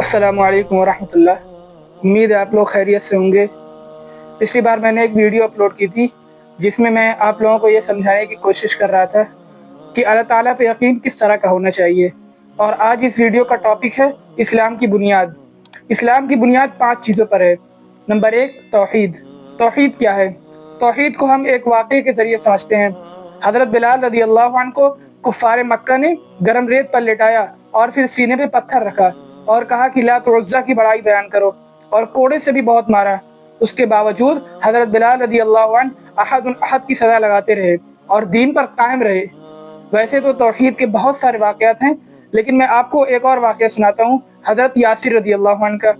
अस्सलामु अलैकुम वरहमतुल्लाह। उम्मीद है आप लोग खैरियत से होंगे। पिछली बार मैंने एक वीडियो अपलोड की थी जिसमें मैं आप लोगों को ये समझाने की कोशिश कर रहा था कि अल्लाह ताला पे यकीन किस तरह का होना चाहिए। और आज इस वीडियो का टॉपिक है इस्लाम की बुनियाद। इस्लाम की बुनियाद 5 चीज़ों पर है। नंबर 1, तौहीद। तौहीद क्या है? तौहीद को हम एक वाक़े के ज़रिए समझते हैं। हज़रत बिलाल रज़ी अल्लाह अन्हु को कुफ़ार मक्का ने गरम रेत पर लिटाया और फिर सीने पे पत्थर रखा और कहा कि लात उज़्ज़ा की बड़ाई बयान करो, और कोड़े से भी बहुत मारा। उसके बावजूद हज़रत बिलाल रज़ी अल्लाह अन्हु अहद की सज़ा लगाते रहे और दीन पर कायम रहे। वैसे तो तौहीद के बहुत सारे वाक़यात हैं, लेकिन मैं आपको एक और वाक़या सुनाता हूँ हज़रत यासिर रज़ी अल्लाह अन्हु का।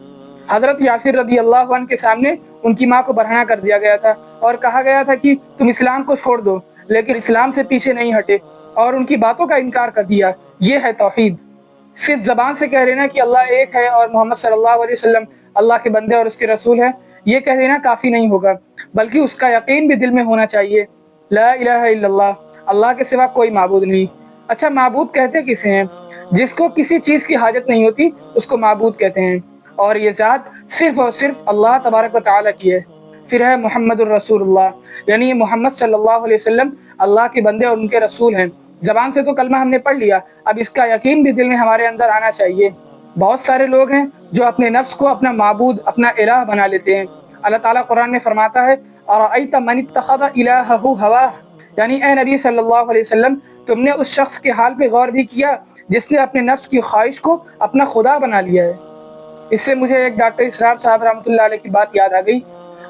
हज़रत यासिर रज़ी अल्लाह अन्हु के सामने उनकी माँ को बरहना कर दिया गया था और कहा गया था कि तुम इस्लाम को छोड़ दो, लेकिन इस्लाम से पीछे नहीं हटे और उनकी बातों का इनकार कर दिया। ये है तौहीद। सिर्फ ज़बान से कह लेना कि अल्लाह एक है और मोहम्मद सल्लल्लाहु अलैहि वसल्लम अल्लाह के बंदे और उसके रसूल हैं, ये कह देना काफ़ी नहीं होगा, बल्कि उसका यकीन भी दिल में होना चाहिए। ला इलाहा इल्लल्लाह, अल्लाह के सिवा कोई माबूद नहीं। अच्छा, माबूद कहते किसे हैं? जिसको किसी चीज़ की हाजत नहीं होती उसको माबूद कहते हैं, और ये ज़ात सिर्फ़ और सिर्फ अल्लाह तबारक व तआला की है। फिर है मुहम्मदुर रसूलुल्लाह, यानी ये मोहम्मद सल्लल्लाहु अलैहि वसल्लम अल्लाह के बंदे और उनके रसूल हैं। ज़बान से तो कलमा हमने पढ़ लिया, अब इसका यकीन भी दिल में हमारे अंदर आना चाहिए। बहुत सारे लोग हैं जो अपने नफ्स को अपना माबूद, अपना इलाह बना लेते हैं। अल्लाह ताला कुरान में फरमाता है, अरअयत मन इत्तखज़ इलाहहु हवाह, यानी ए नबी सल्लल्लाहु अलैहि वसल्लम, तुमने उस शख्स के हाल पे गौर भी किया जिसने अपने नफ्स की ख्वाहिश को अपना खुदा बना लिया है। इससे मुझे एक डॉक्टर इसरार साहब रहमतुल्लाह अलैह की बात याद आ गई।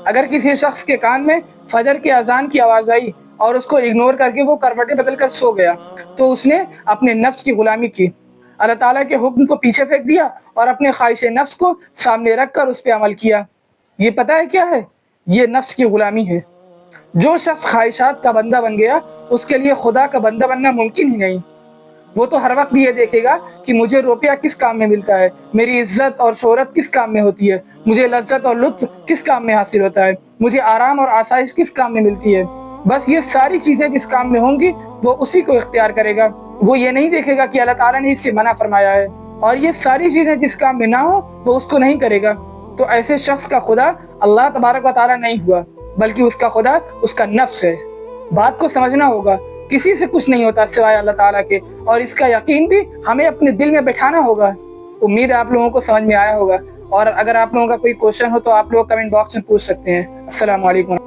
अगर किसी शख्स के कान में फजर की अजान की आवाज़ आई और उसको इग्नोर करके वो करवटें बदल कर सो गया, तो उसने अपने नफ्स की गुलामी की, अल्लाह ताला के हुक्म को पीछे फेंक दिया और अपने ख्वाहिश नफ्स को सामने रख कर उस पर अमल किया। ये पता है क्या है? ये नफ्स की गुलामी है। जो शख्स ख्वाहिशात का बंदा बन गया उसके लिए खुदा का बंदा बनना मुमकिन ही नहीं। वो तो हर वक्त भी ये देखेगा कि मुझे रुपया किस काम में मिलता है, मेरी इज्जत और शोहरत किस काम में होती है, मुझे लज्जत और लुत्फ किस काम में हासिल होता है, मुझे आराम और आसाइश किस काम में मिलती है। बस ये सारी चीज़ें जिस काम में होंगी वो उसी को इख्तियार करेगा। वो ये नहीं देखेगा कि अल्लाह ताला ने इससे मना फरमाया है, और ये सारी चीज़ें जिस काम में ना हो वो उसको नहीं करेगा। तो ऐसे शख्स का खुदा अल्लाह तबारक व तआला नहीं हुआ, बल्कि उसका खुदा उसका नफ्स है। बात को समझना होगा, किसी से कुछ नहीं होता सिवाय अल्लाह ताला के, और इसका यकीन भी हमें अपने दिल में बैठाना होगा। उम्मीद है आप लोगों को समझ में आया होगा, और अगर आप लोगों का कोई क्वेश्चन हो तो आप लोग कमेंट बॉक्स में पूछ सकते हैं। अस्सलाम वालेकुम।